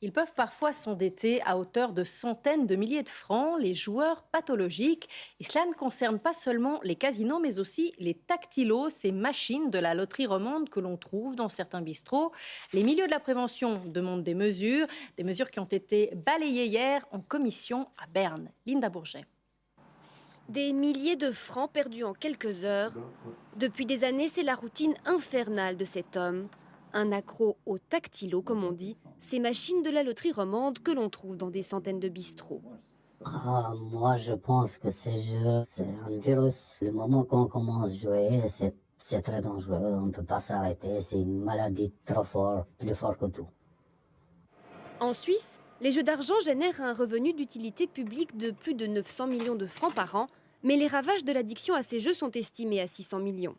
Ils peuvent parfois s'endetter à hauteur de centaines de milliers de francs, les joueurs pathologiques. Et cela ne concerne pas seulement les casinos, mais aussi les tactilos, ces machines de la loterie romande que l'on trouve dans certains bistrots. Les milieux de la prévention demandent des mesures qui ont été balayées hier en commission à Berne. Linda Bourget. Des milliers de francs perdus en quelques heures. Depuis des années, c'est la routine infernale de cet homme. Un accro au tactilo, comme on dit, ces machines de la loterie romande que l'on trouve dans des centaines de bistrots. Moi, je pense que ces jeux, c'est un virus. Le moment qu'on commence à jouer, c'est très dangereux. On ne peut pas s'arrêter. C'est une maladie trop forte, plus fort que tout. En Suisse, les jeux d'argent génèrent un revenu d'utilité publique de plus de 900 millions de francs par an, mais les ravages de l'addiction à ces jeux sont estimés à 600 millions.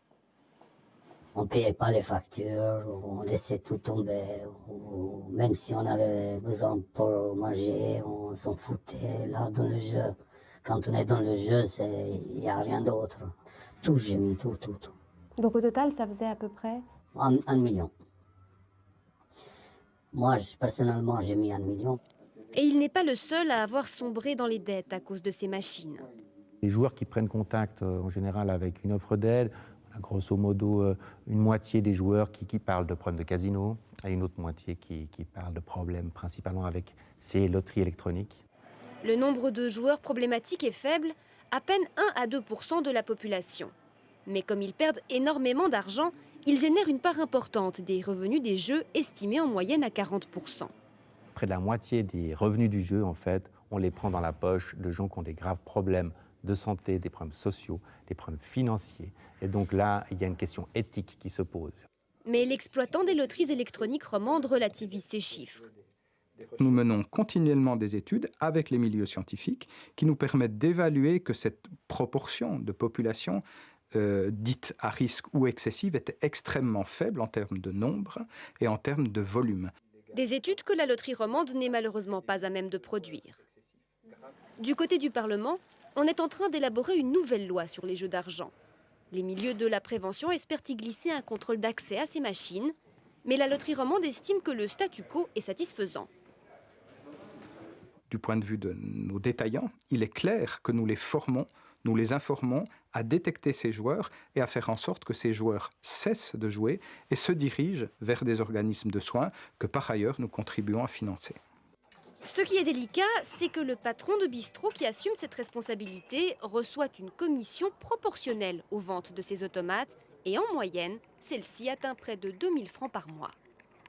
On ne payait pas les factures, on laissait tout tomber. Ou même si on avait besoin pour manger, on s'en foutait. Là, dans le jeu, quand on est dans le jeu, il n'y a rien d'autre. Tout, j'ai mis tout. Donc au total, ça faisait à peu près 1 million. Moi, personnellement, j'ai mis 1 million. Et il n'est pas le seul à avoir sombré dans les dettes à cause de ces machines. Les joueurs qui prennent contact en général avec une offre d'aide, grosso modo une moitié des joueurs qui parlent de problèmes de casino et une autre moitié qui parlent de problèmes principalement avec ces loteries électroniques. Le nombre de joueurs problématiques est faible, à peine 1 à 2% de la population. Mais comme ils perdent énormément d'argent, ils génèrent une part importante des revenus des jeux, estimés en moyenne à 40%. Près de la moitié des revenus du jeu, en fait, on les prend dans la poche de gens qui ont des graves problèmes de santé, des problèmes sociaux, des problèmes financiers. Et donc là, il y a une question éthique qui se pose. Mais l'exploitant des loteries électroniques romandes relativise ces chiffres. Nous menons continuellement des études avec les milieux scientifiques qui nous permettent d'évaluer que cette proportion de population dite à risque ou excessive était extrêmement faible en termes de nombre et en termes de volume. Des études que la loterie romande n'est malheureusement pas à même de produire. Du côté du Parlement, on est en train d'élaborer une nouvelle loi sur les jeux d'argent. Les milieux de la prévention espèrent y glisser un contrôle d'accès à ces machines, mais la loterie romande estime que le statu quo est satisfaisant. Du point de vue de nos détaillants, il est clair que nous les formons, nous les informons à détecter ces joueurs et à faire en sorte que ces joueurs cessent de jouer et se dirigent vers des organismes de soins que par ailleurs nous contribuons à financer. Ce qui est délicat, c'est que le patron de bistrot qui assume cette responsabilité reçoit une commission proportionnelle aux ventes de ces automates et en moyenne, celle-ci atteint près de 2000 francs par mois.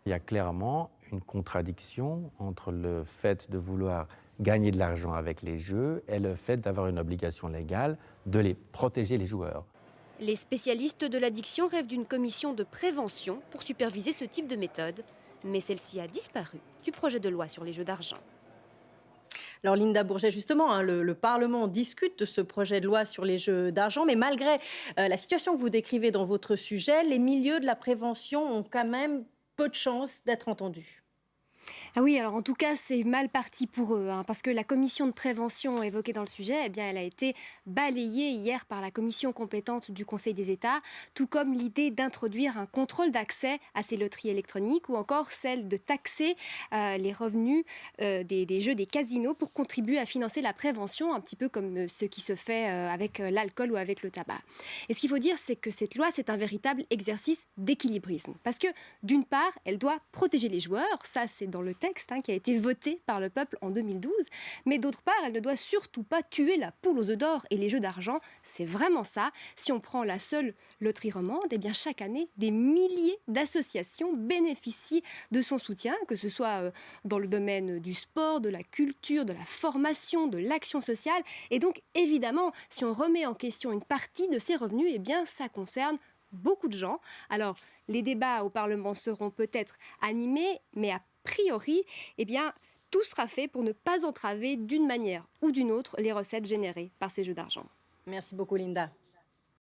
Il y a clairement une contradiction entre le fait de vouloir gagner de l'argent avec les jeux et le fait d'avoir une obligation légale de les protéger les joueurs. Les spécialistes de l'addiction rêvent d'une commission de prévention pour superviser ce type de méthode, mais celle-ci a disparu du projet de loi sur les jeux d'argent. Alors Linda Bourget, justement, le Parlement discute de ce projet de loi sur les jeux d'argent, mais malgré la situation que vous décrivez dans votre sujet, les milieux de la prévention ont quand même peu de chances d'être entendus. Ah oui, alors en tout cas, c'est mal parti pour eux, parce que la commission de prévention évoquée dans le sujet, eh bien, elle a été balayée hier par la commission compétente du Conseil des États, tout comme l'idée d'introduire un contrôle d'accès à ces loteries électroniques ou encore celle de taxer les revenus des jeux des casinos pour contribuer à financer la prévention, un petit peu comme ce qui se fait avec l'alcool ou avec le tabac. Et ce qu'il faut dire, c'est que cette loi, c'est un véritable exercice d'équilibrisme, parce que d'une part, elle doit protéger les joueurs, ça c'est dans le texte qui a été voté par le peuple en 2012. Mais d'autre part, elle ne doit surtout pas tuer la poule aux œufs d'or et les jeux d'argent. C'est vraiment ça. Si on prend la seule loterie romande, eh bien chaque année, des milliers d'associations bénéficient de son soutien, que ce soit dans le domaine du sport, de la culture, de la formation, de l'action sociale. Et donc, évidemment, si on remet en question une partie de ces revenus, eh bien ça concerne beaucoup de gens. Alors, les débats au Parlement seront peut-être animés, mais a priori, eh bien, tout sera fait pour ne pas entraver d'une manière ou d'une autre les recettes générées par ces jeux d'argent. Merci beaucoup Linda.